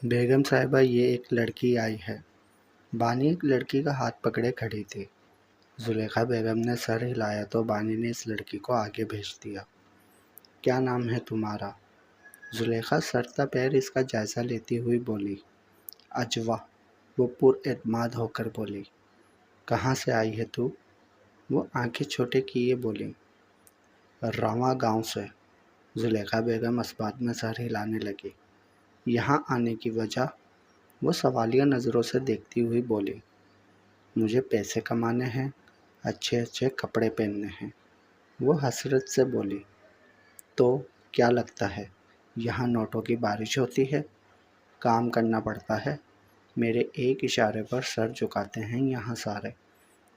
بیگم صاحبہ یہ ایک لڑکی آئی ہے۔ بانی ایک لڑکی کا ہاتھ پکڑے کھڑی تھی۔ زلیخا بیگم نے سر ہلایا تو بانی نے اس لڑکی کو آگے بھیج دیا۔ کیا نام ہے تمہارا؟ زلیخا سر تا پیر اس کا جائزہ لیتی ہوئی بولی۔ اجوا، وہ پر اعتماد ہو کر بولی۔ کہاں سے آئی ہے تو؟ وہ آنکھیں چھوٹے کیے بولی۔ رواں گاؤں سے۔ زلیخا بیگم اثبات میں سر ہلانے لگی۔ یہاں آنے کی وجہ؟ وہ سوالیہ نظروں سے دیکھتی ہوئی بولی۔ مجھے پیسے کمانے ہیں، اچھے اچھے کپڑے پہننے ہیں۔ وہ حسرت سے بولی۔ تو کیا لگتا ہے یہاں نوٹوں کی بارش ہوتی ہے؟ کام کرنا پڑتا ہے۔ میرے ایک اشارے پر سر جھکاتے ہیں یہاں سارے۔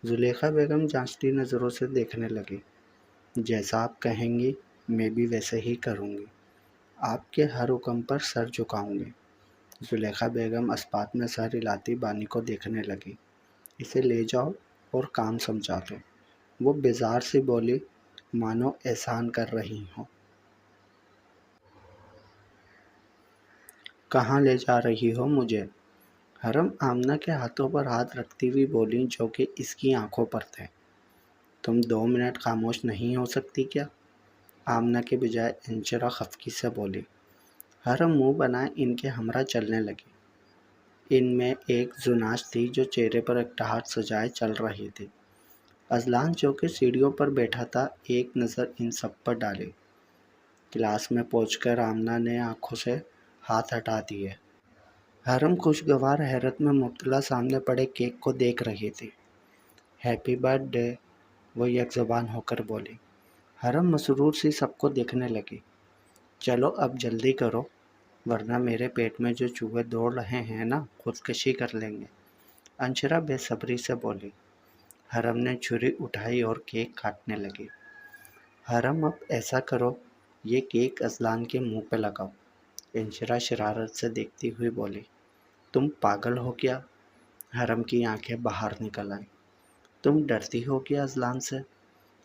زلیخا بیگم جانچتی نظروں سے دیکھنے لگی۔ جیسا آپ کہیں گی میں بھی ویسے ہی کروں گی۔ آپ کے ہر حکم پر سر جھکاؤں گی۔ زلیخا بیگم اثبات میں سر ہلاتی بانی کو دیکھنے لگی۔ اسے لے جاؤ اور کام سمجھا دو۔ وہ بیزار سی بولی، مانو احسان کر رہی ہوں۔ کہاں لے جا رہی ہو مجھے؟ حرم آمنہ کے ہاتھوں پر ہاتھ رکھتی ہوئی بولی جو کہ اس کی آنکھوں پر تھے۔ تم 2 منٹ خاموش نہیں ہو سکتی کیا؟ آمنہ کے بجائے انشرا خفگی سے بولی۔ حرم منہ بنائے ان کے ہمراہ چلنے لگی۔ ان میں ایک زناش تھی جو چہرے پر ایک ٹہارٹ سجائے چل رہی تھی۔ اذلان جو کہ سیڑھیوں پر بیٹھا تھا ایک نظر ان سب پر ڈالی۔ کلاس میں پہنچ کر آمنہ نے آنکھوں سے ہاتھ ہٹا دیے۔ حرم خوشگوار حیرت میں مبتلا سامنے پڑے کیک کو دیکھ رہی تھی۔ ہیپی برتھ ڈے، وہ یک زبان ہو کر بولی۔ حرم مسرور سی سب کو دیکھنے لگی۔ چلو اب جلدی کرو ورنہ میرے پیٹ میں جو چوہے دوڑ رہے ہیں نا خودکشی کر لیں گے، انشرا بے صبری سے بولی۔ حرم نے چھری اٹھائی اور کیک کاٹنے لگی۔ حرم اب ایسا کرو یہ کیک اذلان کے منہ پہ لگاؤ، انشرا شرارت سے دیکھتی ہوئی بولی۔ تم پاگل ہو کیا؟ حرم کی آنکھیں باہر نکل آئیں۔ تم ڈرتی ہو کیا اذلان سے؟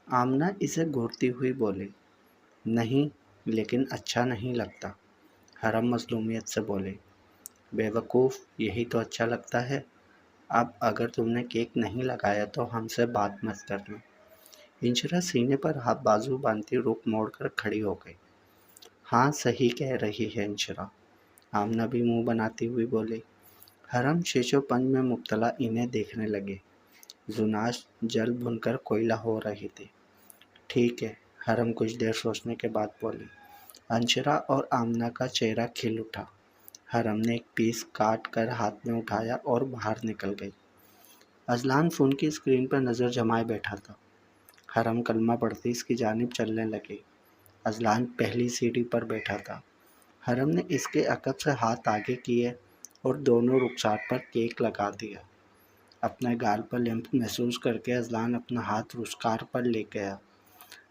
آمنہ اسے گھورتی ہوئی بولی۔ نہیں لیکن اچھا نہیں لگتا، حرم مظلومیت سے بولی۔ بے وقوف، یہی تو اچھا لگتا ہے۔ اب اگر تم نے کیک نہیں لگایا تو ہم سے بات مت کرنا۔ انشرا سینے پر ہاتھ بازو باندھتی رخ موڑ کر کھڑی ہو گئی۔ ہاں صحیح کہہ رہی ہے انشرا، آمنہ بھی منہ بناتی ہوئی بولی۔ حرم شیش و پنج میں مبتلا انہیں دیکھنے لگے۔ زناش جل بھن کر کوئلہ ہو رہی تھی۔ ٹھیک ہے، حرم کچھ دیر سوچنے کے بعد بولی۔ انشرا اور آمنہ کا چہرہ کھل اٹھا۔ حرم نے ایک پیس کاٹ کر ہاتھ میں اٹھایا اور باہر نکل گئی۔ اذلان فون کی اسکرین پر نظر جمائے بیٹھا تھا۔ حرم کلمہ پڑھتی اس کی جانب چلنے لگی۔ اذلان پہلی سیڑھی پر بیٹھا تھا۔ حرم نے اس کے عقب سے ہاتھ آگے کیے اور دونوں رخسار پر کیک لگا دیا۔ اپنے گال پر لمف محسوس کر کے اذلان اپنا ہاتھ رخسار پر لے گیا۔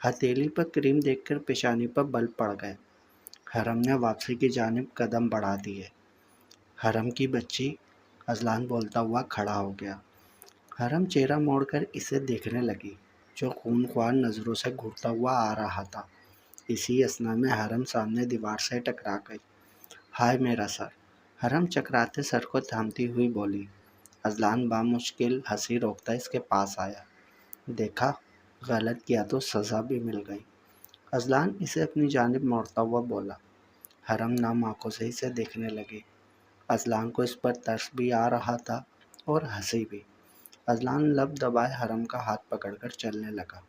ہتھیلی پر کریم دیکھ کر پیشانی پر بل پڑ گئے۔ حرم نے واپسی کی جانب قدم بڑھا دیے۔ حرم کی بچی، اذلان بولتا ہوا کھڑا ہو گیا۔ حرم چہرہ موڑ کر اسے دیکھنے لگی جو خون خوار نظروں سے گھورتا ہوا آ رہا تھا۔ اسی اثنا میں حرم سامنے دیوار سے ٹکرا گئی۔ ہائے میرا سر! حرم چکراتے سر کو تھامتی ہوئی بولی۔ اذلان بامشکل ہنسی روکتا اس کے پاس آیا۔ دیکھا، غلط کیا تو سزا بھی مل گئی۔ اذلان اسے اپنی جانب موڑتا ہوا بولا۔ حرم نم آنکھوں سے اسے دیکھنے لگی۔ اذلان کو اس پر ترس بھی آ رہا تھا اور ہنسی بھی۔ اذلان لب دبائے حرم کا ہاتھ پکڑ کر چلنے لگا۔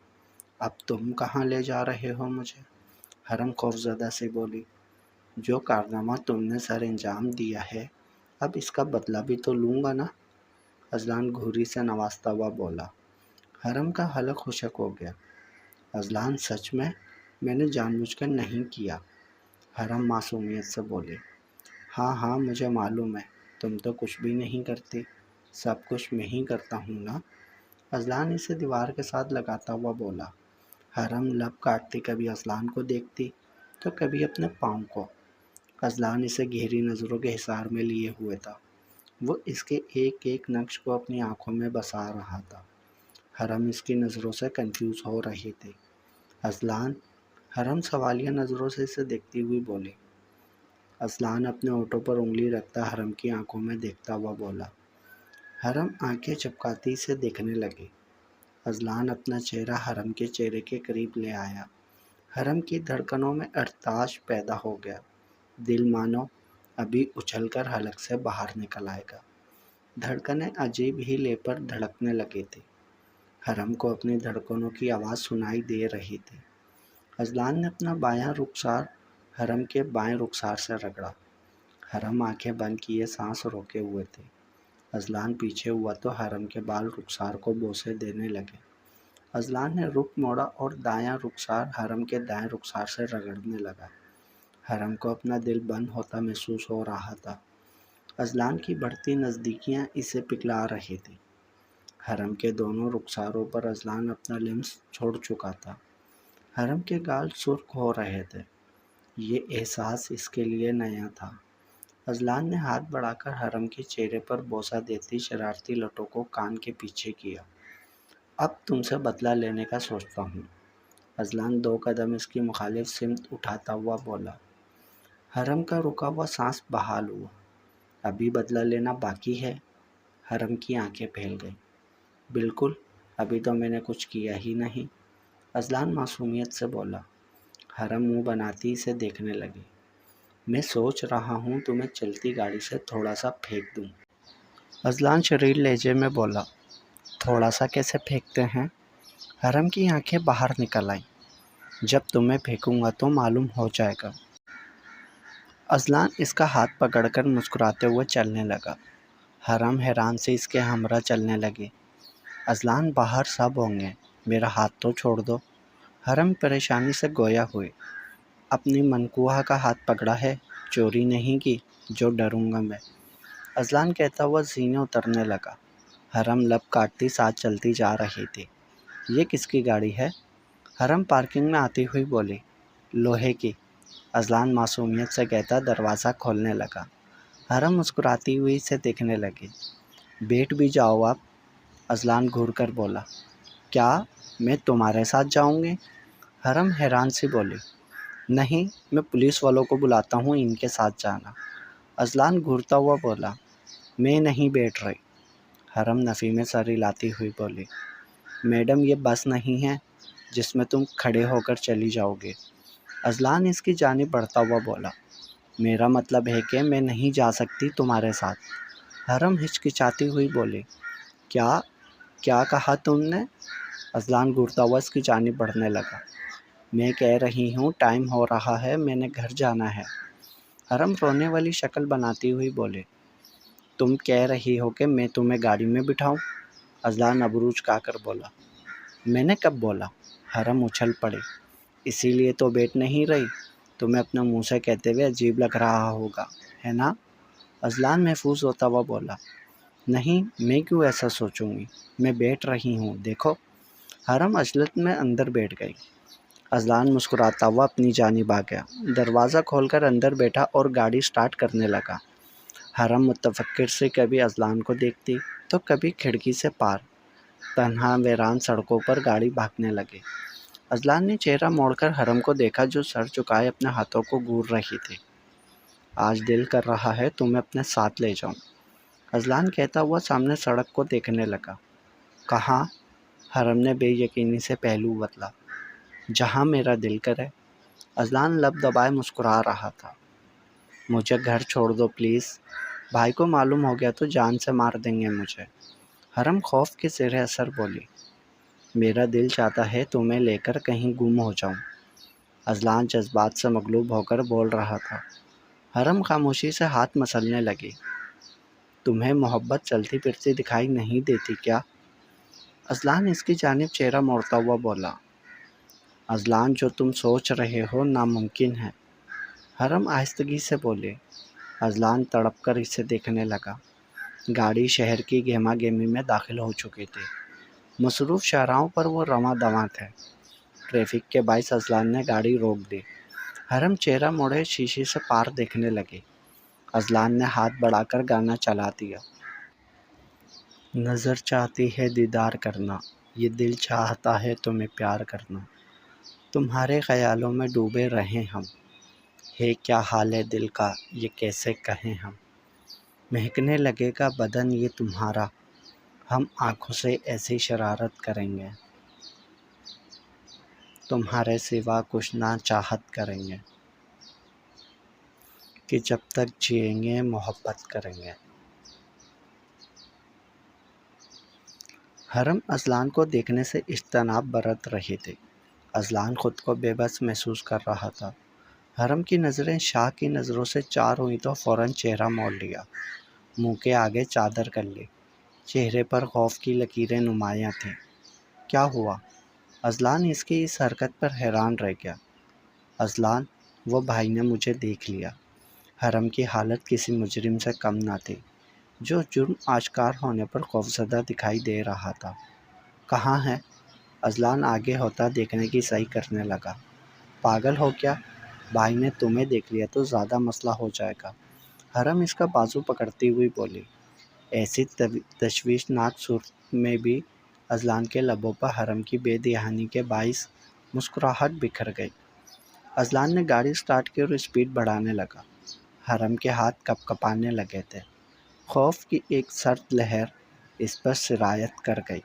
اب تم کہاں لے جا رہے ہو مجھے؟ حرم خوفزدہ سے بولی۔ جو کارنامہ تم نے سر انجام دیا ہے اب اس کا بدلہ بھی تو لوں گا نا، اذلان گھوری سے نوازتا ہوا بولا۔ حرم کا حلق خشک ہو گیا۔ اذلان سچ میں نے جان بوجھ کر نہیں کیا، حرم معصومیت سے بولی۔ ہاں ہاں مجھے معلوم ہے، تم تو کچھ بھی نہیں کرتی، سب کچھ میں ہی کرتا ہوں نا، اذلان اسے دیوار کے ساتھ لگاتا ہوا بولا۔ حرم لب کاٹتی کبھی اذلان کو دیکھتی تو کبھی اپنے پاؤں کو۔ اذلان اسے گہری نظروں کے حصار میں لیے ہوئے تھا۔ وہ اس کے ایک ایک نقش کو اپنی آنکھوں میں بسا رہا تھا۔ حرم اس کی نظروں سے کنفیوز ہو رہی تھی۔ اذلان، حرم سوالیہ نظروں سے اسے دیکھتی ہوئی بولی۔ اذلان اپنے ہونٹوں پر انگلی رکھتا حرم کی آنکھوں میں دیکھتا ہوا بولا۔ حرم آنکھیں چپکاتی سے دیکھنے لگے۔ اذلان اپنا چہرہ حرم کے چہرے کے قریب لے آیا۔ حرم کی دھڑکنوں میں ارتعاش پیدا ہو گیا۔ دل مانو ابھی اچھل کر حلق سے باہر نکل آئے گا۔ دھڑکنیں عجیب ہی لے پر دھڑکنے لگی تھی۔ حرم کو اپنی دھڑکنوں کی آواز سنائی دے رہی تھی۔ اذلان نے اپنا بایاں رخسار حرم کے بائیں رخسار سے رگڑا۔ حرم آنکھیں بند کیے سانس روکے ہوئے تھے۔ اذلان پیچھے ہوا تو حرم کے بال رخسار کو بوسے دینے لگے۔ اذلان نے رخ موڑا اور دایاں رخسار حرم کے دائیں رخسار سے رگڑنے لگا۔ حرم کو اپنا دل بند ہوتا محسوس ہو رہا تھا۔ اذلان کی بڑھتی نزدیکیاں اسے پگھلا رہی تھی۔ حرم کے دونوں رخساروں پر اذلان اپنا لمس چھوڑ چکا تھا۔ حرم کے گال سرخ ہو رہے تھے۔ یہ احساس اس کے لیے نیا تھا۔ اذلان نے ہاتھ بڑھا کر حرم کے چہرے پر بوسہ دیتی شرارتی لٹوں کو کان کے پیچھے کیا۔ اب تم سے بدلہ لینے کا سوچتا ہوں۔ اذلان 2 قدم اس کی مخالف سمت اٹھاتا ہوا بولا۔ حرم کا رکا ہوا سانس بحال ہوا۔ ابھی بدلہ لینا باقی ہے؟ حرم کی آنکھیں پھیل گئیں۔ بالکل، ابھی تو میں نے کچھ کیا ہی نہیں، اذلان معصومیت سے بولا۔ حرم منہ بناتی اسے دیکھنے لگی۔ میں سوچ رہا ہوں تمہیں چلتی گاڑی سے تھوڑا سا پھینک دوں۔ اذلان شریر لہجے میں بولا۔ تھوڑا سا کیسے پھینکتے ہیں؟ حرم کی آنکھیں باہر نکل آئیں۔ جب تمہیں پھینکوں گا تو معلوم ہو جائے گا۔ اذلان اس کا ہاتھ پکڑ کر مسکراتے ہوئے چلنے لگا۔ حرم حیران سے اس کے ہمراہ چلنے لگے۔ اذلان باہر سب ہوں گے، میرا ہاتھ تو چھوڑ دو۔ حرم پریشانی سے گویا ہوئے۔ اپنی منکوہا کا ہاتھ پکڑا ہے، چوری نہیں کی، جو ڈروں گا میں، اذلان کہتا ہوا زینے اترنے لگا۔ حرم لب کاٹتی ساتھ چلتی جا رہی تھی۔ یہ کس کی گاڑی ہے؟ حرم پارکنگ میں آتی ہوئی بولی۔ لوہے کی، اذلان معصومیت سے کہتا دروازہ کھولنے لگا۔ حرم مسکراتی ہوئی اسے دیکھنے لگی۔ بیٹھ بھی جاؤ آپ، اذلان گھور کر بولا۔ کیا میں تمہارے ساتھ جاؤں گی؟ حرم حیران سی بولی۔ نہیں، میں پولیس والوں کو بلاتا ہوں، ان کے ساتھ جانا، اذلان گھورتا ہوا بولا۔ میں نہیں بیٹھ رہی، حرم نفی میں سر ہلاتی ہوئی بولی۔ میڈم یہ بس نہیں ہے جس میں تم کھڑے ہو کر چلی جاؤ گے، اذلان اس کی جانب بڑھتا ہوا بولا۔ میرا مطلب ہے کہ میں نہیں جا سکتی تمہارے ساتھ، حرم ہچکچاتی ہوئی بولی۔ کیا کہا تم نے؟ اذلان گھورتا ہوا اس کی جانب بڑھنے لگا۔ میں کہہ رہی ہوں ٹائم ہو رہا ہے، میں نے گھر جانا ہے، حرم رونے والی شکل بناتی ہوئی بولے۔ تم کہہ رہی ہو کہ میں تمہیں گاڑی میں بٹھاؤں، اذلان ابرو چکا کر بولا۔ میں نے کب بولا؟ حرم اچھل پڑے۔ اسی لیے تو بیٹھ نہیں رہی، تمہیں اپنے منہ سے کہتے ہوئے عجیب لگ رہا ہوگا، ہے نا؟ اذلان محفوظ ہوتا ہوا بولا۔ نہیں، میں کیوں ایسا سوچوں گی، میں بیٹھ رہی ہوں، دیکھو۔ حرم عجلت میں اندر بیٹھ گئی۔ اذلان مسکراتا ہوا اپنی جانب آ گیا، دروازہ کھول کر اندر بیٹھا اور گاڑی سٹارٹ کرنے لگا۔ حرم متفکر سے کبھی اذلان کو دیکھتی تو کبھی کھڑکی سے پار، تنہا ویران سڑکوں پر گاڑی بھاگنے لگے۔ اذلان نے چہرہ موڑ کر حرم کو دیکھا جو سر جھکائے اپنے ہاتھوں کو گھور رہی تھی۔ آج دل کر رہا ہے تمہیں اپنے ساتھ لے جاؤں، اذلان کہتا ہوا سامنے سڑک کو دیکھنے لگا۔ کہاں؟ حرم نے بے یقینی سے پہلو بدلا۔ جہاں میرا دل کرے، اذلان لب دبائے مسکرا رہا تھا۔ مجھے گھر چھوڑ دو پلیز، بھائی کو معلوم ہو گیا تو جان سے مار دیں گے مجھے، حرم خوف کے زیر اثر بولی۔ میرا دل چاہتا ہے تمہیں لے کر کہیں گم ہو جاؤں، اذلان جذبات سے مغلوب ہو کر بول رہا تھا۔ حرم خاموشی سے ہاتھ مسلنے لگی۔ تمہیں محبت چلتی پھرتی دکھائی نہیں دیتی کیا؟ اذلان اس کی جانب چہرہ موڑتا ہوا بولا۔ اذلان جو تم سوچ رہے ہو ناممکن ہے، حرم آہستگی سے بولے۔ اذلان تڑپ کر اسے دیکھنے لگا۔ گاڑی شہر کی گہما گہمی میں داخل ہو چکی تھی۔ مصروف شاہراہوں پر وہ رواں دواں تھے۔ ٹریفک کے باعث اذلان نے گاڑی روک دی۔ حرم چہرہ موڑے شیشے سے پار دیکھنے لگے۔ اذلان نے ہاتھ بڑھا کر گانا چلا دیا۔ نظر چاہتی ہے دیدار کرنا، یہ دل چاہتا ہے تمہیں پیار کرنا، تمہارے خیالوں میں ڈوبے رہیں ہم، ہے کیا حال ہے دل کا یہ کیسے کہیں ہم، مہکنے لگے گا بدن یہ تمہارا، ہم آنکھوں سے ایسی شرارت کریں گے، تمہارے سوا کچھ نہ چاہت کریں گے، کہ جب تک جئیں گے محبت کریں گے۔ حرم اذلان کو دیکھنے سے اجتناب برت رہی تھی۔ اذلان خود کو بے بس محسوس کر رہا تھا۔ حرم کی نظریں شاہ کی نظروں سے چار ہوئی تو فوراً چہرہ موڑ لیا، منہ کے آگے چادر کر لی، چہرے پر خوف کی لکیریں نمایاں تھیں۔ کیا ہوا؟ اذلان اس کی اس حرکت پر حیران رہ گیا۔ اذلان، وہ بھائی نے مجھے دیکھ لیا۔ حرم کی حالت کسی مجرم سے کم نہ تھی، جو جرم آشکار ہونے پر خوفزدہ دکھائی دے رہا تھا۔ کہاں ہے؟ اذلان آگے ہوتا دیکھنے کی سعی کرنے لگا۔ پاگل ہو کیا؟ بھائی نے تمہیں دیکھ لیا تو زیادہ مسئلہ ہو جائے گا، حرم اس کا بازو پکڑتی ہوئی بولی۔ ایسی تشویشناک صورت میں بھی اذلان کے لبوں پر حرم کی بے دہانی کے باعث مسکراہٹ بکھر گئی۔ اذلان نے گاڑی سٹارٹ کی اور اسپیڈ بڑھانے لگا۔ حرم کے ہاتھ کپ کپانے لگے تھے۔ خوف کی ایک سرد لہر اس پر سرایت کر گئی۔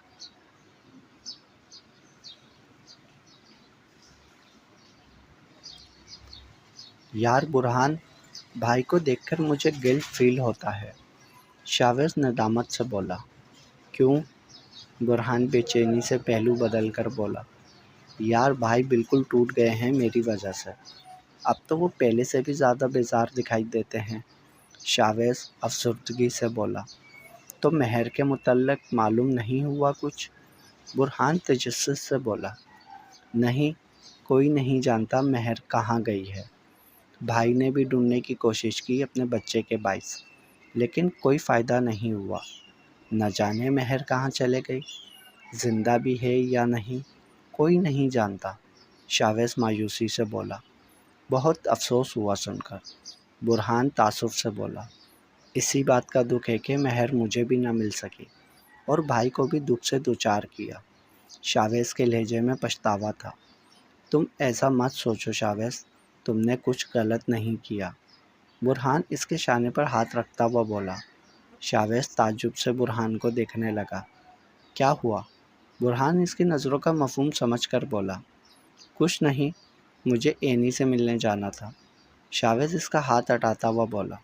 یار برہان، بھائی کو دیکھ کر مجھے گلٹ فیل ہوتا ہے، شاویز ندامت سے بولا۔ کیوں؟ برہان بے چینی سے پہلو بدل کر بولا۔ یار بھائی بالکل ٹوٹ گئے ہیں میری وجہ سے، اب تو وہ پہلے سے بھی زیادہ بیزار دکھائی دیتے ہیں، شاویز افسردگی سے بولا۔ تو مہر کے متعلق معلوم نہیں ہوا کچھ؟ برہان تجسس سے بولا۔ نہیں، کوئی نہیں جانتا مہر کہاں گئی ہے۔ بھائی نے بھی ڈھونڈنے کی کوشش کی اپنے بچے کے باعث، لیکن کوئی فائدہ نہیں ہوا۔ نہ جانے مہر کہاں چلے گئی، زندہ بھی ہے یا نہیں، کوئی نہیں جانتا، شاویز مایوسی سے بولا۔ بہت افسوس ہوا سن کر، برہان تعصب سے بولا۔ اسی بات کا دکھ ہے کہ مہر مجھے بھی نہ مل سکی اور بھائی کو بھی دکھ سے دوچار کیا، شاویز کے لہجے میں پچھتاوا تھا۔ تم ایسا مت سوچو شاویز، تم نے کچھ غلط نہیں کیا، برہان اس کے شانے پر ہاتھ رکھتا ہوا بولا۔ شاویز تعجب سے برہان کو دیکھنے لگا۔ کیا ہوا؟ برہان اس کی نظروں کا مفہوم سمجھ کر بولا۔ کچھ نہیں، مجھے اینی سے ملنے جانا تھا، شاویز اس کا ہاتھ ہٹاتا ہوا بولا۔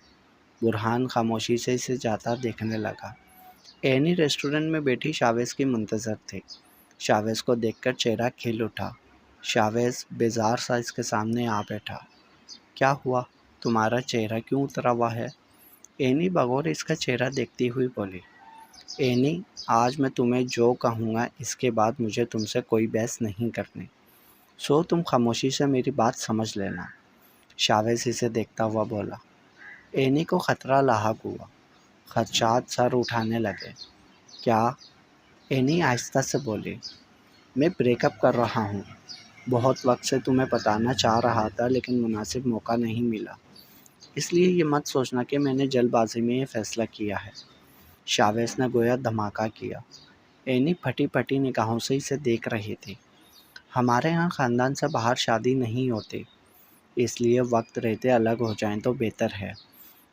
برہان خاموشی سے اسے جاتا دیکھنے لگا۔ اینی ریسٹورنٹ میں بیٹھی شاویز کی منتظر تھی۔ شاویز کو دیکھ کر چہرہ کھل اٹھا۔ شاویز بیزار سا اس کے سامنے آ بیٹھا۔ کیا ہوا؟ تمہارا چہرہ کیوں اترا ہوا ہے؟ اینی بغور اس کا چہرہ دیکھتی ہوئی بولی۔ اینی، آج میں تمہیں جو کہوں گا اس کے بعد مجھے تم سے کوئی بحث نہیں کرنی، سو تم خاموشی سے میری بات سمجھ لینا، شاویز اسے دیکھتا ہوا بولا۔ اینی کو خطرہ لاحق ہوا، خدشات سر اٹھانے لگے۔ کیا؟ اینی آہستہ سے بولی۔ میں بریک اپ کر رہا ہوں، بہت وقت سے تمہیں بتانا چاہ رہا تھا لیکن مناسب موقع نہیں ملا، اس لیے یہ مت سوچنا کہ میں نے جلد بازی میں یہ فیصلہ کیا ہے، شاویز نے گویا دھماکہ کیا۔ اینی پھٹی پھٹی نگاہوں سے اسے دیکھ رہی تھی۔ ہمارے ہاں خاندان سے باہر شادی نہیں ہوتی، اس لیے وقت رہتے الگ ہو جائیں تو بہتر ہے،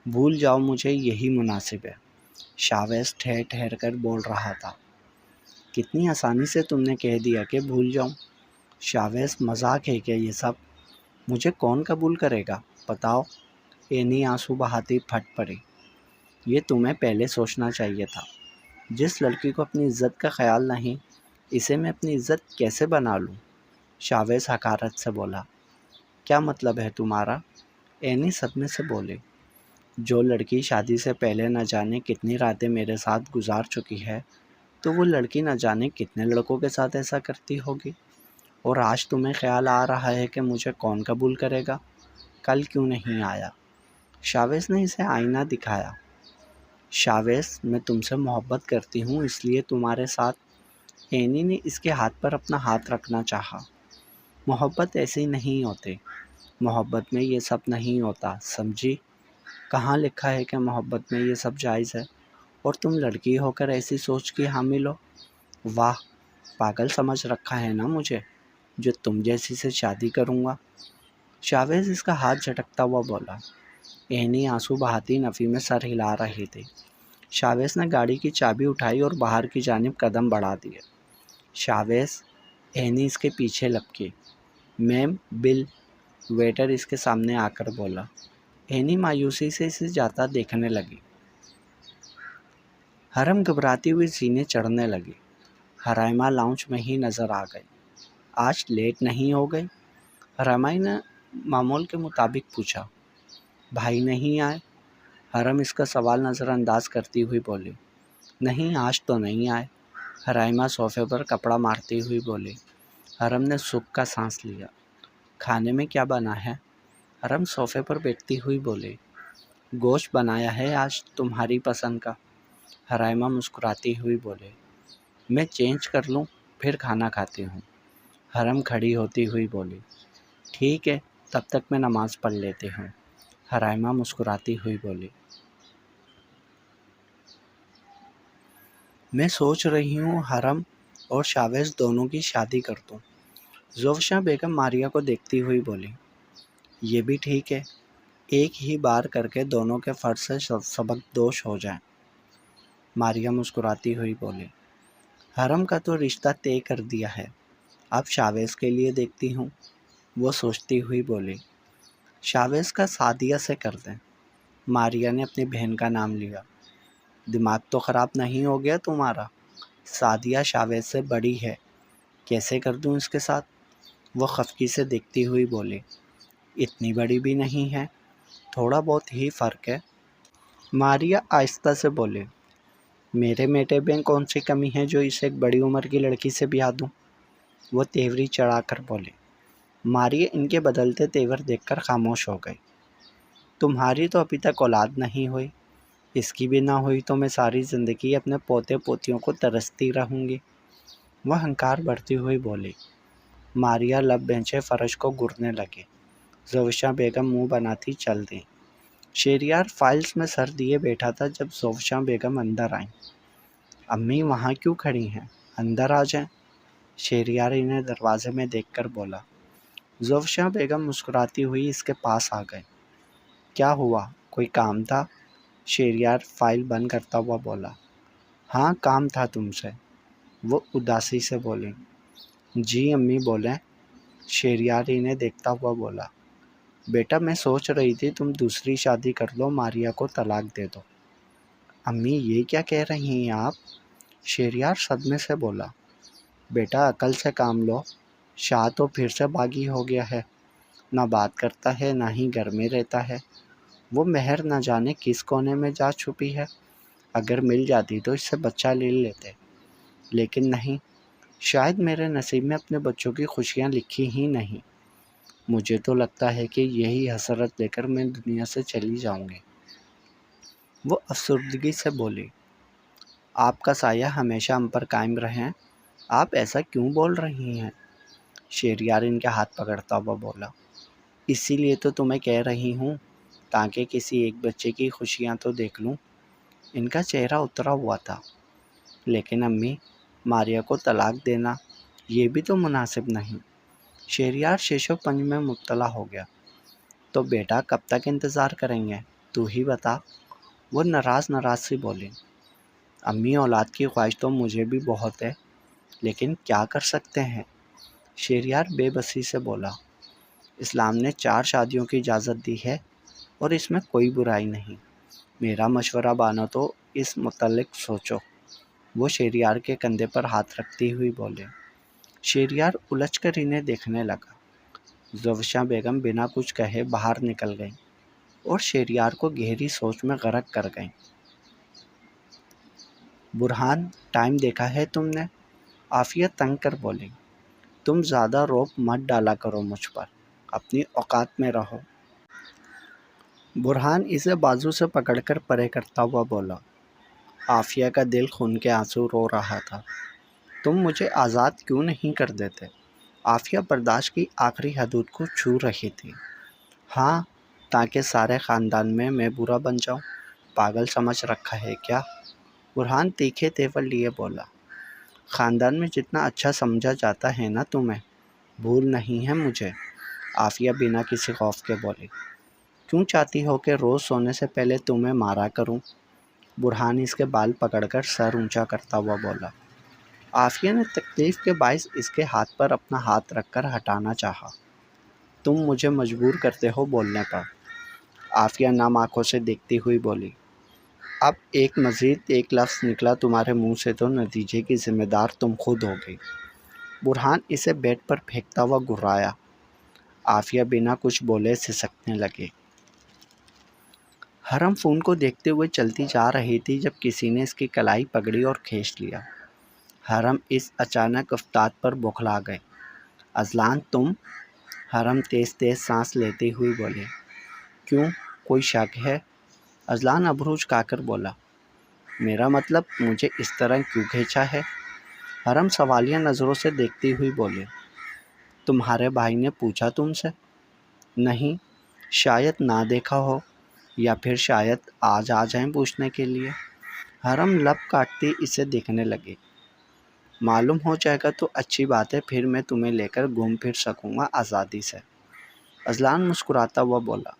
بھول جاؤ مجھے یہی مناسب ہے، شاویز ٹھہر ٹھہر کر بول رہا تھا۔ کتنی آسانی سے تم نے کہہ دیا کہ بھول جاؤں، شاویز مذاق ہے کیا یہ سب؟ مجھے کون قبول کرے گا بتاؤ؟ اینی آنسو بہاتی پھٹ پڑی۔ یہ تمہیں پہلے سوچنا چاہیے تھا، جس لڑکی کو اپنی عزت کا خیال نہیں، اسے میں اپنی عزت کیسے بنا لوں، شاویز حقارت سے بولا۔ کیا مطلب ہے تمہارا؟ اینی صدمے سے بولی۔ جو لڑکی شادی سے پہلے نہ جانے کتنی راتیں میرے ساتھ گزار چکی ہے، تو وہ لڑکی نہ جانے کتنے لڑکوں کے ساتھ ایسا کرتی ہوگی، اور آج تمہیں خیال آ رہا ہے کہ مجھے کون قبول کرے گا، کل کیوں نہیں آیا؟ شاویز نے اسے آئینہ دکھایا۔ شاویز، میں تم سے محبت کرتی ہوں اس لیے تمہارے ساتھ، اینی نے اس کے ہاتھ پر اپنا ہاتھ رکھنا چاہا۔ محبت ایسی نہیں ہوتی، محبت میں یہ سب نہیں ہوتا، سمجھی؟ کہاں لکھا ہے کہ محبت میں یہ سب جائز ہے، اور تم لڑکی ہو کر ایسی سوچ کی حامل ہو؟ واہ، پاگل سمجھ رکھا ہے نا مجھے، جو تم جیسی سے شادی کروں گا؟ شاویز اس کا ہاتھ جھٹکتا ہوا بولا۔ اینی آنسو بہاتی نفی میں سر ہلا رہی تھی۔ شاویز نے گاڑی کی چابی اٹھائی اور باہر کی جانب قدم بڑھا دیے۔ شاویز، اینی اس کے پیچھے لپکی۔ میم، بل، ویٹر اس کے سامنے آ کر بولا۔ اینی مایوسی سے اسے جاتا دیکھنے لگی۔ حرم گھبراتی ہوئی سینے چڑھنے لگی۔ حرائمہ لاؤنج میں ہی نظر آ گئی۔ آج لیٹ نہیں ہو گئی؟ حرائمہ نے معمول کے مطابق پوچھا۔ بھائی نہیں آئے؟ حرم اس کا سوال نظر انداز کرتی ہوئی بولی۔ نہیں، آج تو نہیں آئے۔ حرائمہ صوفے پر کپڑا مارتی ہوئی بولی۔ حرم نے سکھ کا سانس لیا۔ کھانے میں کیا بنا ہے؟ حرم صوفے پر بیٹھتی ہوئی بولی۔ گوشت بنایا ہے آج تمہاری پسند کا۔ حرائمہ مسکراتی ہوئی بولے۔ میں چینج کر لوں پھر کھانا کھاتی ہوں۔ حرم کھڑی ہوتی ہوئی بولی۔ ٹھیک ہے، تب تک میں نماز پڑھ لیتی ہوں۔ حرائمہ مسکراتی ہوئی بولی۔ میں سوچ رہی ہوں حرم اور شاویز دونوں کی شادی کر دوں۔ زوفشاں بیگم ماریا کو دیکھتی ہوئی بولی۔ یہ بھی ٹھیک ہے، ایک ہی بار کر کے دونوں کے فرض سے سبق دوش ہو جائیں۔ ماریا مسکراتی ہوئی بولی۔ حرم کا تو رشتہ طے کر دیا ہے، اب شاویز کے لیے دیکھتی ہوں، وہ سوچتی ہوئی بولی۔ شاویز کا سعدیہ سے کر دیں۔ ماریا نے اپنی بہن کا نام لیا۔ دماغ تو خراب نہیں ہو گیا تمہارا؟ سعدیہ شاویز سے بڑی ہے، کیسے کر دوں اس کے ساتھ؟ وہ خفگی سے دیکھتی ہوئی بولی۔ اتنی بڑی بھی نہیں ہے، تھوڑا بہت ہی فرق ہے۔ ماریا آہستہ سے بولے۔ میرے میٹے میں کون سی کمی ہے جو اسے ایک بڑی عمر کی لڑکی سے بیاہ دوں؟ وہ تیوری چڑھا کر بولے۔ ماریا ان کے بدلتے تیور دیکھ کر خاموش ہو گئی۔ تمہاری تو ابھی تک اولاد نہیں ہوئی، اس کی بھی نہ ہوئی تو میں ساری زندگی اپنے پوتے پوتیوں کو ترستی رہوں گی، وہ ہنکار بڑھتی ہوئی بولی۔ ماریا لب بینچے فرش کو گرنے لگی۔ زوفشاں بیگم منہ بناتی چل دیں۔ شہریار فائلز میں سر دیے بیٹھا تھا جب زوفشاں بیگم اندر آئیں۔ امی وہاں کیوں کھڑی ہیں؟ اندر آ جائیں، شہریار انہیں دروازے میں دیکھ کر بولا۔ زوفشاں بیگم مسکراتی ہوئی اس کے پاس آ گئے۔ کیا ہوا، کوئی کام تھا؟ شہریار فائل بند کرتا ہوا بولا۔ ہاں، کام تھا تم سے، وہ اداسی سے بولی۔ جی امی بولیں، شہریار انہیں دیکھتا ہوا بولا۔ بیٹا، میں سوچ رہی تھی تم دوسری شادی کر لو، ماریا کو طلاق دے دو۔ امی یہ کیا کہہ رہی ہیں آپ؟ شہریار صدمے سے بولا۔ بیٹا عقل سے کام لو، شاہ تو پھر سے باغی ہو گیا ہے، نہ بات کرتا ہے نہ ہی گھر میں رہتا ہے، وہ مہر نہ جانے کس کونے میں جا چھپی ہے، اگر مل جاتی تو اس سے بچہ لے لیتے، لیکن نہیں، شاید میرے نصیب میں اپنے بچوں کی خوشیاں لکھی ہی نہیں، مجھے تو لگتا ہے کہ یہی حسرت لے کر میں دنیا سے چلی جاؤں گی۔ وہ افسردگی سے بولی۔ آپ کا سایہ ہمیشہ ہم پر قائم رہیں، آپ ایسا کیوں بول رہی ہیں؟ شہریار ان کے ہاتھ پکڑتا ہوا بولا۔ اسی لیے تو تمہیں کہہ رہی ہوں، تاکہ کسی ایک بچے کی خوشیاں تو دیکھ لوں۔ ان کا چہرہ اترا ہوا تھا۔ لیکن امی، ماریا کو طلاق دینا یہ بھی تو مناسب نہیں۔ شہریار شیش و پنج میں مبتلا ہو گیا۔ تو بیٹا کب تک انتظار کریں گے، تو ہی بتا، وہ ناراض سی بولی۔ امی، اولاد کی خواہش تو مجھے بھی بہت ہے، لیکن کیا کر سکتے ہیں؟ شہریار بے بسی سے بولا۔ اسلام نے 4 شادیوں کی اجازت دی ہے اور اس میں کوئی برائی نہیں، میرا مشورہ مانو تو اس متعلق سوچو، وہ شہریار کے کندھے پر ہاتھ رکھتی ہوئی بولے۔ شہریار الجھ کر انہیں دیکھنے لگا۔ زوفشاں بیگم بنا کچھ کہے باہر نکل گئیں اور شہریار کو گہری سوچ میں غرق کر گئیں۔ برہان، ٹائم دیکھا ہے تم نے؟ عافیہ تنگ کر بولی۔ تم زیادہ روب مت ڈالا کرو مجھ پر، اپنی اوقات میں رہو۔ برہان اسے بازو سے پکڑ کر پرے کرتا ہوا بولا۔ عافیہ کا دل خون کے آنسو رو رہا تھا۔ تم مجھے آزاد کیوں نہیں کر دیتے؟ عافیہ برداشت کی آخری حدود کو چھو رہی تھی۔ ہاں، تاکہ سارے خاندان میں برا بن جاؤں، پاگل سمجھ رکھا ہے کیا؟ برہان تیکھے تیور لیے بولا۔ خاندان میں جتنا اچھا سمجھا جاتا ہے نا تمہیں، بھول نہیں ہے مجھے، آفیہ بنا کسی خوف کے بولی۔ کیوں چاہتی ہو کہ روز سونے سے پہلے تمہیں مارا کروں؟ برہان اس کے بال پکڑ کر سر اونچا کرتا ہوا بولا۔ آفیہ نے تکلیف کے باعث اس کے ہاتھ پر اپنا ہاتھ رکھ کر ہٹانا چاہا۔ تم مجھے مجبور کرتے ہو بولنے پر، آفیہ نم آنکھوں سے دیکھتی ہوئی بولی۔ اب مزید ایک لفظ نکلا تمہارے منہ سے تو نتیجے کی ذمہ دار تم خود ہوگی۔ برہان اسے بیڈ پر پھینکتا ہوا گھرایا۔ آفیہ بنا کچھ بولے سسکنے لگی۔ حرم فون کو دیکھتے ہوئے چلتی جا رہی تھی جب کسی نے اس کی کلائی پکڑی اور کھینچ لیا۔ حرم اس اچانک افتاد پر بوکھلا گئے۔ اذلان تم؟ حرم تیز تیز سانس لیتی ہوئی بولی۔ کیوں، کوئی شک ہے؟ اذلان ابرو جھکا کر بولا۔ میرا مطلب مجھے اس طرح کیوں کھینچا ہے؟ حرم سوالیہ نظروں سے دیکھتی ہوئی بولی۔ تمہارے بھائی نے پوچھا تم سے؟ نہیں، شاید نہ دیکھا ہو، یا پھر شاید آج آ جائیں پوچھنے کے لیے۔ حرم لب کاٹتی اسے دیکھنے لگی۔ معلوم ہو جائے گا تو اچھی بات ہے، پھر میں تمہیں لے کر گھوم پھر سکوں گا آزادی سے۔ اذلان مسکراتا ہوا بولا۔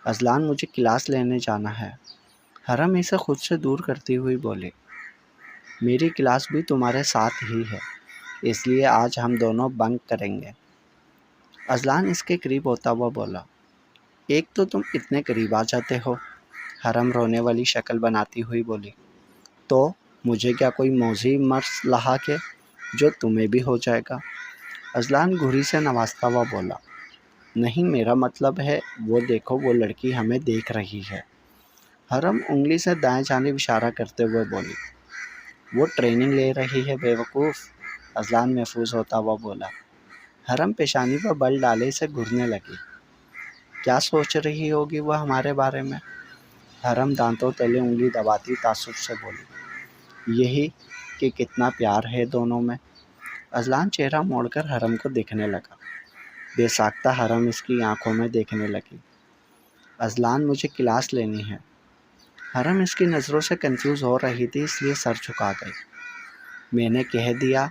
اذلان مجھے کلاس لینے جانا ہے۔ حرم اسے خود سے دور کرتی ہوئی بولی۔ میری کلاس بھی تمہارے ساتھ ہی ہے، اس لیے آج ہم دونوں بنک کریں گے۔ اذلان اس کے قریب ہوتا ہوا بولا۔ ایک تو تم اتنے قریب آ جاتے ہو، حرم رونے والی شکل بناتی ہوئی بولی۔ تو مجھے کیا کوئی موذی مرض لاحق ہے جو تمہیں بھی ہو جائے گا؟ اذلان گھڑی سے نوازتا ہوا بولا۔ نہیں، میرا مطلب ہے وہ دیکھو وہ لڑکی ہمیں دیکھ رہی ہے۔ حرم انگلی سے دائیں جانب اشارہ کرتے ہوئے بولی۔ وہ ٹریننگ لے رہی ہے بے وقوف، اذلان محفوظ ہوتا ہوا بولا۔ حرم پیشانی پر بل ڈالے اسے گھورنے لگی۔ کیا سوچ رہی ہوگی وہ ہمارے بارے میں؟ حرم دانتوں تلے انگلی دباتی تعصب سے بولی۔ یہی کہ کتنا پیار ہے دونوں میں۔ اذلان چہرہ موڑ کر حرم کو دیکھنے لگا۔ بے ساختہ حرم اس کی آنکھوں میں دیکھنے لگی۔ اذلان مجھے کلاس لینی ہے۔ حرم اس کی نظروں سے کنفیوز ہو رہی تھی، اس لیے سر جھکا گئی۔ میں نے کہہ دیا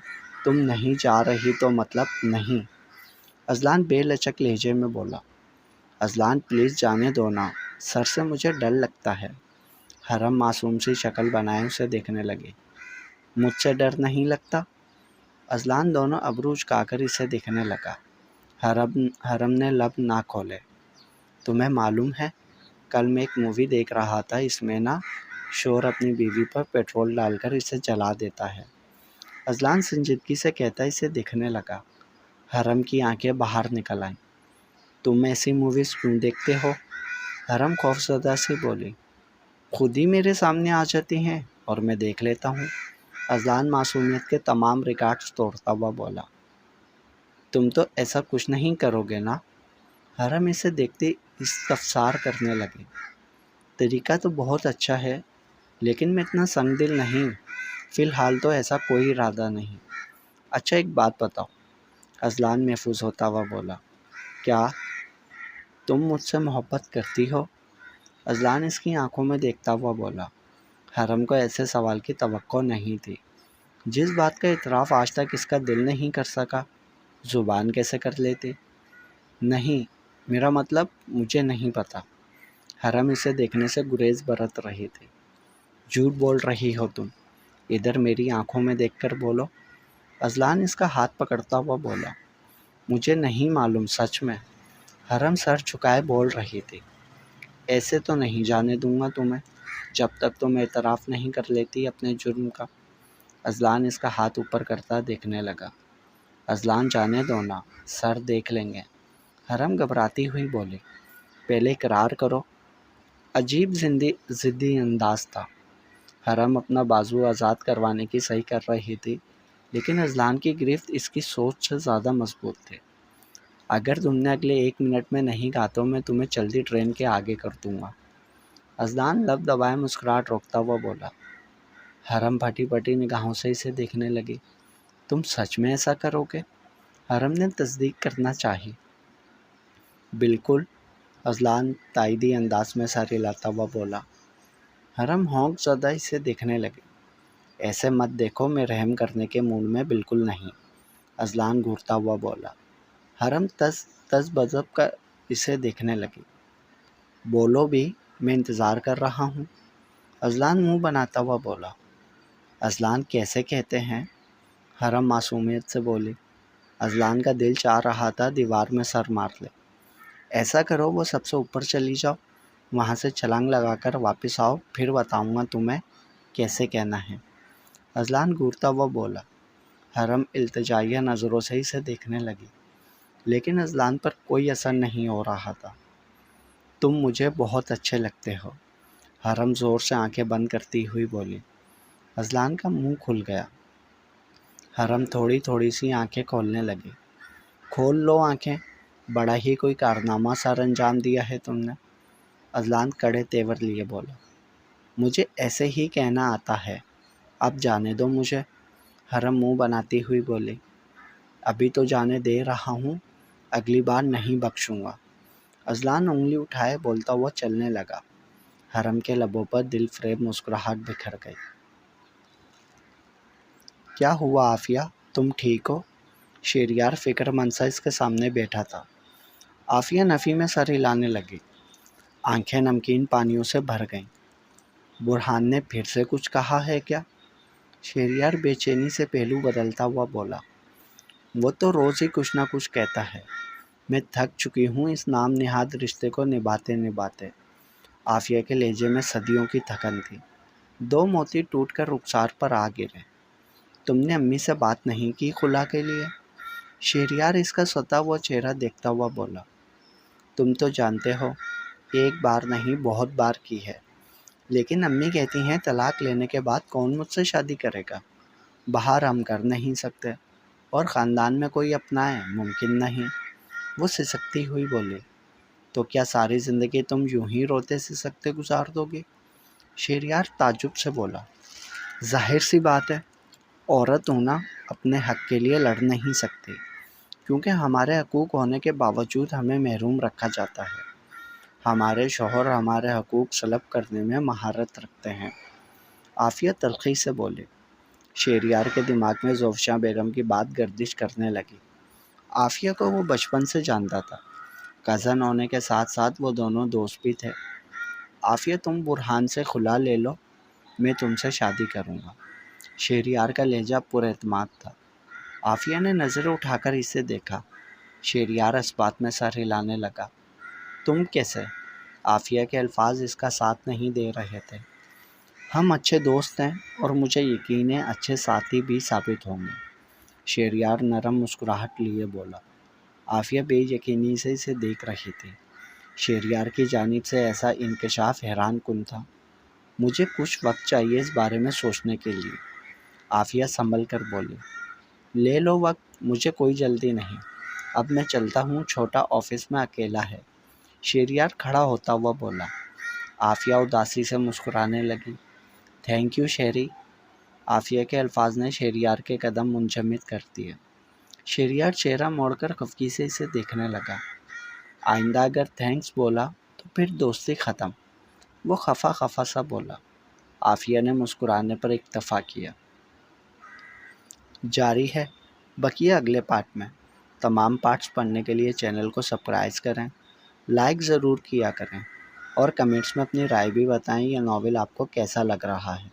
تم نہیں جا رہی تو مطلب نہیں، اذلان بے لچک لہجے میں بولا۔ اذلان پلیز جانے دو نا، سر سے مجھے ڈر لگتا ہے۔ حرم معصوم سی شکل بنائے اسے دیکھنے لگی۔ مجھ سے ڈر نہیں لگتا؟ اذلان دونوں ابرو جھکا کر اسے دیکھنے لگا۔ حرم نے لب نہ کھولے۔ تمہیں معلوم ہے کل میں ایک مووی دیکھ رہا تھا، اس میں نا شور اپنی بیوی پر پیٹرول ڈال کر اسے جلا دیتا ہے۔ اذلان سنجیدگی سے کہتا اسے دیکھنے لگا۔ حرم کی آنکھیں باہر نکل آئیں۔ تم ایسی موویز کیوں دیکھتے ہو؟ حرم خوفزدہ سے بولی۔ خود ہی میرے سامنے آ جاتی ہیں اور میں دیکھ لیتا ہوں۔ اذلان معصومیت کے تمام ریکارڈز توڑتا ہوا بولا۔ تم تو ایسا کچھ نہیں کرو گے نا؟ حرم اسے دیکھتے استفسار کرنے لگے۔ طریقہ تو بہت اچھا ہے، لیکن میں اتنا سنگ دل نہیں، فی الحال تو ایسا کوئی ارادہ نہیں۔ اچھا ایک بات بتاؤ، اذلان محفوظ ہوتا ہوا بولا۔ کیا تم مجھ سے محبت کرتی ہو؟ اذلان اس کی آنکھوں میں دیکھتا ہوا بولا۔ حرم کو ایسے سوال کی توقع نہیں تھی۔ جس بات کا اعتراف آج تک اس کا دل نہیں کر سکا، زبان کیسے کر لیتی؟ نہیں، میرا مطلب مجھے نہیں پتا۔ حرم اسے دیکھنے سے گریز برت رہی تھی۔ جھوٹ بول رہی ہو تم، ادھر میری آنکھوں میں دیکھ کر بولو۔ اذلان اس کا ہاتھ پکڑتا ہوا بولا۔ مجھے نہیں معلوم سچ میں، حرم سر جھکائے بول رہی تھی۔ ایسے تو نہیں جانے دوں گا تمہیں جب تک تم اعتراف نہیں کر لیتی اپنے جرم کا۔ اذلان اس کا ہاتھ اوپر کرتا دیکھنے لگا۔ اذلان جانے دو نا، سر دیکھ لیں گے، حرم گھبراتی ہوئی بولی۔ پہلے اقرار کرو۔ عجیب ضدی انداز تھا۔ حرم اپنا بازو آزاد کروانے کی صحیح کر رہی تھی، لیکن اذلان کی گرفت اس کی سوچ سے زیادہ مضبوط تھی۔ اگر تم نے اگلے 1 منٹ میں نہیں کہا تو میں تمہیں چلتی ٹرین کے آگے کر دوں گا۔ اذلان لب دبائے مسکراہٹ روکتا ہوا بولا۔ حرم پھٹی پھٹی نگاہوں سے اسے دیکھنے لگی۔ تم سچ میں ایسا کرو گے؟ حرم نے تصدیق کرنا چاہی۔ بالکل، اذلان تائیدی انداز میں سر ہلاتا ہوا بولا۔ حرم ہونک زدہ اسے دیکھنے لگی۔ ایسے مت دیکھو، میں رحم کرنے کے موڈ میں بالکل نہیں، اذلان گھورتا ہوا بولا۔ حرم تس بذب کر اسے دیکھنے لگی۔ بولو بھی، میں انتظار کر رہا ہوں، اذلان منہ بناتا ہوا بولا۔ اذلان کیسے کہتے ہیں؟ حرم معصومیت سے بولی۔ اذلان کا دل چاہ رہا تھا دیوار میں سر مار لے۔ ایسا کرو، وہ سب سے اوپر چلی جاؤ، وہاں سے چھلانگ لگا کر واپس آؤ، پھر بتاؤں گا تمہیں کیسے کہنا ہے، اذلان گھورتا ہوا بولا۔ حرم التجائیہ نظروں سے اسے دیکھنے لگی، لیکن اذلان پر کوئی اثر نہیں ہو رہا تھا۔ تم مجھے بہت اچھے لگتے ہو، حرم زور سے آنکھیں بند کرتی ہوئی بولی۔ اذلان کا منہ کھل گیا۔ حرم تھوڑی تھوڑی سی آنکھیں کھولنے لگی۔ کھول لو آنکھیں، بڑا ہی کوئی کارنامہ سر انجام دیا ہے تم نے، اذلان کڑے تیور لیے بولا۔ مجھے ایسے ہی کہنا آتا ہے، اب جانے دو مجھے، حرم منہ بناتی ہوئی بولی۔ ابھی تو جانے دے رہا ہوں، اگلی بار نہیں بخشوں گا، اذلان انگلی اٹھائے بولتا ہوا چلنے لگا۔ حرم کے لبوں پر دل فریب مسکراہٹ بکھر گئی۔ کیا ہوا عافیہ، تم ٹھیک ہو؟ شہریار فکر مند سا اس کے سامنے بیٹھا تھا۔ عافیہ نفی میں سر ہلانے لگی، آنکھیں نمکین پانیوں سے بھر گئیں۔ برہان نے پھر سے کچھ کہا ہے کیا؟ شہریار بے چینی سے پہلو بدلتا ہوا بولا۔ وہ تو روز ہی کچھ نہ کچھ کہتا ہے، میں تھک چکی ہوں اس نام نہاد رشتے کو نبھاتے نبھاتے۔ عافیہ کے لہجے میں صدیوں کی تھکن تھی۔ دو موتی ٹوٹ کر رخسار پر آ گرے۔ تم نے امی سے بات نہیں کی خلا کے لیے؟ شہریار اس کا ستا ہوا چہرہ دیکھتا ہوا بولا۔ تم تو جانتے ہو، ایک بار نہیں بہت بار کی ہے، لیکن امی کہتی ہیں طلاق لینے کے بعد کون مجھ سے شادی کرے گا، باہر ہم کر نہیں سکتے، اور خاندان میں کوئی اپنائے ممکن نہیں، وہ سسکتی ہوئی بولی۔ تو کیا ساری زندگی تم یوں ہی روتے سسکتے گزار دو گے؟ شہریار تعجب سے بولا۔ ظاہر سی بات ہے، عورت ہونا اپنے حق کے لیے لڑ نہیں سکتی، کیونکہ ہمارے حقوق ہونے کے باوجود ہمیں محروم رکھا جاتا ہے۔ ہمارے شوہر ہمارے حقوق سلب کرنے میں مہارت رکھتے ہیں، عافیہ تلخی سے بولے۔ شہریار کے دماغ میں زوفشاں بیگم کی بات گردش کرنے لگی۔ عافیہ کو وہ بچپن سے جانتا تھا، کزن ہونے کے ساتھ ساتھ وہ دونوں دوست بھی تھے۔ عافیہ تم برہان سے خلا لے لو، میں تم سے شادی کروں گا، شہریار کا لہجہ پر اعتماد تھا۔ عافیہ نے نظریں اٹھا کر اسے دیکھا۔ شہریار اس بات میں سر ہلانے لگا۔ تم کیسے؟ عافیہ کے الفاظ اس کا ساتھ نہیں دے رہے تھے۔ ہم اچھے دوست ہیں، اور مجھے یقین ہے اچھے ساتھی بھی ثابت ہوں گے، شہریار نرم مسکراہٹ لیے بولا۔ عافیہ بے یقینی سے اسے دیکھ رہی تھی۔ شہریار کی جانب سے ایسا انکشاف حیران کن تھا۔ مجھے کچھ وقت چاہیے اس بارے میں سوچنے کے لیے، عافیہ سنبھل کر بولی۔ لے لو وقت، مجھے کوئی جلدی نہیں، اب میں چلتا ہوں، چھوٹا آفس میں اکیلا ہے، شہریار کھڑا ہوتا ہوا بولا۔ عافیہ اداسی سے مسکرانے لگی۔ تھینک یو شہری، عافیہ کے الفاظ نے شہریار کے قدم منجمد کر دیے۔ شہریار چہرہ موڑ کر خفگی سے اسے دیکھنے لگا۔ آئندہ اگر تھینکس بولا تو پھر دوستی ختم، وہ خفا خفا سا بولا۔ عافیہ نے مسکرانے پر اکتفا کیا۔ جاری ہے، بقیہ اگلے پارٹ میں۔ تمام پارٹس پڑھنے کے لیے چینل کو سبسکرائب کریں، لائک ضرور کیا کریں، اور کمنٹس میں اپنی رائے بھی بتائیں یہ ناول آپ کو کیسا لگ رہا ہے۔